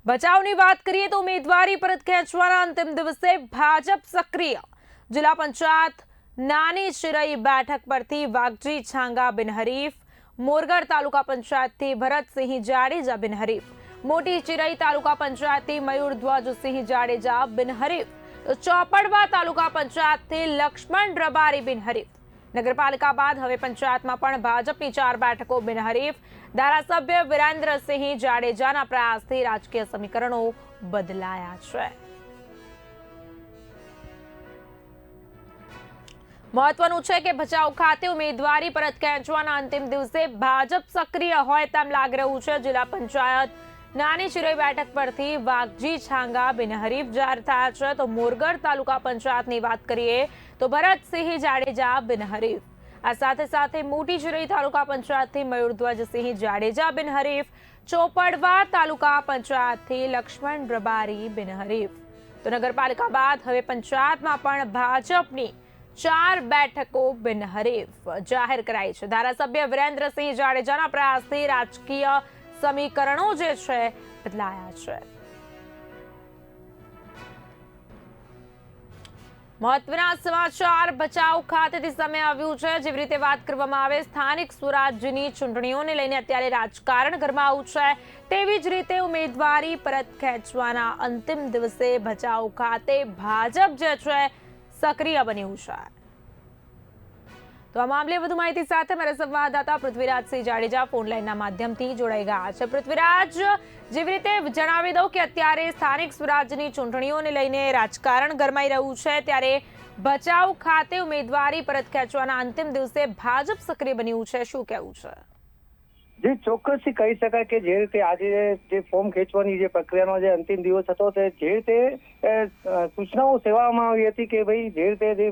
બચાવની વાત કરીએ તો ઉમેદવારી પરત ખેંચવાના અંતિમ દિવસે ભાજપ સક્રિય. જિલ્લા પંચાયત નાની ચિરઈ બેઠક પરથી વાઘજી છાંગા બિનહરીફ, મોરગઢ તાલુકા પંચાયતથી ભરતસિંહ જાડેજા બિનહરીફ, મોટી ચિરઈ તાલુકા પંચાયતથી મયુરધ્વજસિંહ જાડેજા બિનહરીફ, તો ચોપડવા તાલુકા પંચાયતથી લક્ષ્મણ રબારી બિનહરીફ. નગરપાલિકા બાદ હવે પંચાયતમાં પણ ભાજપની 4 બેઠકો બિનહરીફ. ધારાસભ્ય વિરેન્દ્રસિંહ જાડેજાના પ્રયાસથી રાજકીય સમીકરણો બદલાયા છે. મહત્વનું છે કે ભચાઉ ખાતે ઉમેદવારી પરત ખેંચવાના અંતિમ દિવસે ભાજપ સક્રિય હોય તેમ લાગી રહ્યું છે. જિલ્લા પંચાયત નાની ચિરઈ બેઠક પરથી વાઘજી છાંગા બિનહરીફ જાહેર થયા છે. તો મોરગઢ તાલુકા પંચાયતની વાત કરીએ તો ભરતસિંહ જાડેજા બિનહરીફ. આ સાથે સાથે મોટી ચિરઈ તાલુકા પંચાયતથી મયુરધ્વજસિંહ જાડેજા બિનહરીફ, ચોપડવા તાલુકા પંચાયતથી લક્ષ્મણ રબારી બિનહરીફ. તો નગરપાલિકા બાદ હવે પંચાયતમાં પણ ભાજપની 4 બેઠકો બિનહરીફ જાહેર કરાઈ છે. ધારાસભ્ય વિરેન્દ્રસિંહ જાડેજાના પ્રયાસથી રાજકીય સમીકરણો જે છે બદલાયા છે. મહત્વના સમાચાર ભચાઉ ખાતેથી સામે આવ્યું છે. જેવી રીતે વાત કરવામાં આવે સ્થાનિક સ્વરાજ્યની ચૂંટણીઓને લઈને અત્યારે રાજકારણ ગરમાયું છે, તેવી જ રીતે ઉમેદવારી પરત ખેંચવાના અંતિમ દિવસે ભચાઉ ખાતે ભાજપ જે છે સક્રિય બન્યું છે. તો આ મામલે વધુ માહિતી સાથે મારા સંવાદદાતા પૃથ્વીરાજસિંહ જાડેજા ફોન લાઈનના માધ્યમથી જોડાઈ ગયા છે. પૃથ્વીરાજ, જેવી રીતે જણાવી દઉં કે અત્યારે સ્થાનિક સ્વરાજ્યની ચૂંટણીઓને લઈને રાજકારણ ગરમાઈ રહ્યું છે, ત્યારે ભચાઉ ખાતે ઉમેદવારી પરત ખેંચવાના અંતિમ દિવસે ભાજપ સક્રિય બન્યું છે. શું કહેવું છે? જે ચોક્કસથી કહી શકાય કે જે રીતે આજે જે ફોર્મ ખેંચવાની જે પ્રક્રિયાનો જે અંતિમ દિવસ હતો, તે જે રીતે સૂચનાઓ સેવામાં આવી હતી કે ભાઈ જે રીતે જે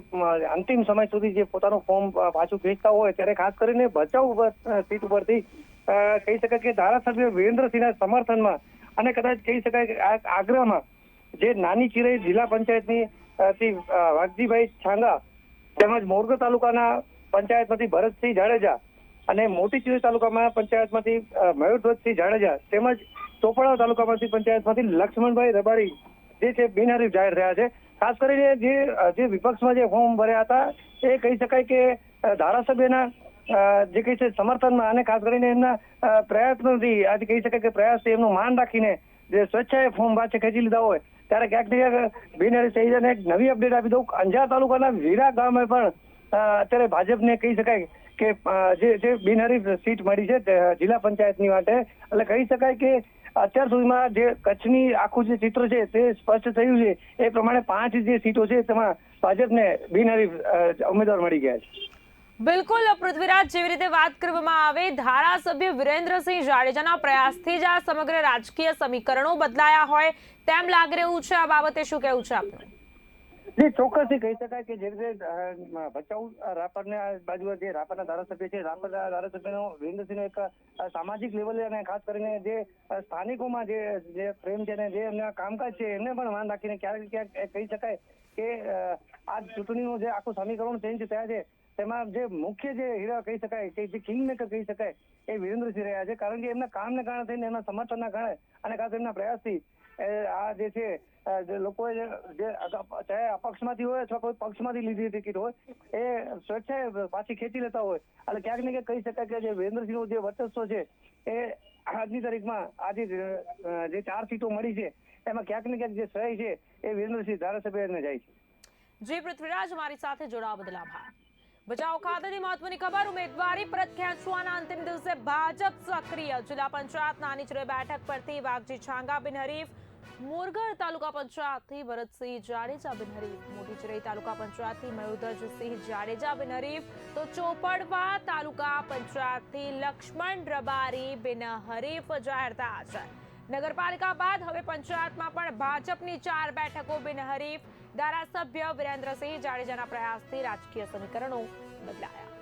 અંતિમ સમય સુધી જે પોતાનું ફોર્મ પાછું ખેંચતા હોય, ત્યારે ખાસ કરીને ભચાઉ સીટ ઉપરથી કહી શકાય કે ધારાસભ્ય વિરેન્દ્રસિંહના સમર્થનમાં અને કદાચ કહી શકાય કે આ આગ્રહમાં જે નાની ચિરઈ જિલ્લા પંચાયતની વાઘજીભાઈ છાંગા તેમજ મોરગઢ તાલુકાના પંચાયતમાંથી ભરતસિંહ જાડેજા અને મોટી ચિરઈ તાલુકામાં પંચાયતમાંથી મયુરધ્વજસિંહ જાડેજા તેમજ ચોપડા તાલુકામાંથી પંચાયતમાંથી લક્ષ્મણભાઈ રબારી જે છે બિનહરીફ જાહેર થયા છે. ખાસ કરીને જે વિપક્ષમાં જે ફોર્મ ભર્યા હતા, એ કહી શકાય કે ધારાસભ્યના જે કહી છે સમર્થનમાં અને ખાસ કરીને એમના પ્રયત્નોથી આજે કહી શકાય કે પ્રયાસથી એમનું માન રાખીને જે સ્વેચ્છાએ ફોર્મ પાછા ખેંચી લીધા હોય, ત્યારે ક્યાંક ને ક્યાંક બિનહરીફ થઈ જાય. એક નવી અપડેટ આપી દઉં, અંજાર તાલુકાના વીરા ગામે પણ અત્યારે ભાજપને કહી શકાય કે જે બિનહરીફ સીટ મળી છે જિલ્લા પંચાયતની માટે. એટલે કહી શકાય કે અત્યાર સુધીમાં જે કચ્છની આખું જે ચિત્ર છે તે સ્પષ્ટ થયું છે. એ પ્રમાણે 5 જે સીટો છે તેમાં ભાજપને બિનહરીફ ઉમેદવાર મળી ગયા છે. બિલકુલ પૃથ્વીરાજ, જેવી રીતે વાત કરવામાં આવે ધારાસભ્ય વિરેન્દ્રસિંહ જાડેજાના પ્રયાસથી જ આ સમગ્ર રાજકીય સમીકરણો બદલાયા હોય તેમ લાગી રહ્યું છે. આ બાબતે શું કહેવું છે આપનું? જે ચોક્કસથી કહી શકાય કે જે રીતે ભચાઉ રાપરના બાજુ જે રાપરના ધારાસભ્ય છે, રાપરના ધારાસભ્યનો વિરેન્દ્રસિંહનો એક સામાજિક લેવલે અને ખાસ કરીને જે સ્થાનિકોમાં જે પ્રેમ છે ને જે એમના કામકાજ છે એમને પણ માન રાખીને ક્યારેક ક્યાંક કહી શકાય કે આ ચૂંટણીનું જે આખું સમીકરણ ચેન્જ થયા છે, તેમાં જે મુખ્ય જે હીરા કહી શકાય કે જે કિંગ મેકર કહી શકાય એ વિરેન્દ્રસિંહ રહ્યા છે. કારણ કે એમના કામને કારણે થઈને, એમના સમર્થનના કારણે અને ખાસ એમના પ્રયાસથી આ જે છે લોકોએ જે ચાહે અપક્ષમાંથી હોય અથવા કોઈ પક્ષમાંથી લીધી ટિકિટ હોય, એ સ્વેચ્છાએ પાછી ખેંચી લેતા હોય. એટલે ક્યાંક ને ક્યાંક કહી શકાય કે જે વિરેન્દ્રસિંહનું જે વર્ચસ્વ છે એ આજની તારીખમાં આજે જે 4 સીટો મળી છે એમાં ક્યાંક ને ક્યાંક જે શ્રેય છે એ વિરેન્દ્રસિંહ ધારાસભ્યને જાય છે. જી પૃથ્વીરાજ, મારી સાથે જોડાવા બદલ આભાર. ભચાઉ ખાતેની મહત્વની ખબર, ઉમેદવારી પરત ખેંચવાના અંતિમ દિવસે ભાજપ સક્રિય. જિલ્લા પંચાયત નાની ચિરઈ બેઠક પરથી વાઘજી છાંગા બિનહરીફ, મોરગઢ તાલુકા પંચાયતથી ભરતસિંહ જાડેજા બિનહરીફ, મોટી ચિરઈ તાલુકા પંચાયતથી મયુરધ્વજસિંહ જાડેજા બિનહરીફ, તો ચોપડવા તાલુકા પંચાયતથી લક્ષ્મણ રબારી બિનહરીફ જાહેર થયા છે. નગરપાલિકા બાદ હવે પંચાયતમાં પણ ભાજપની 4 બેઠકો બિનહરીફ. ધારાસભ્ય વિરેન્દ્રસિંહ જાડેજાના પ્રયાસથી રાજકીય સમીકરણો બદલાયા.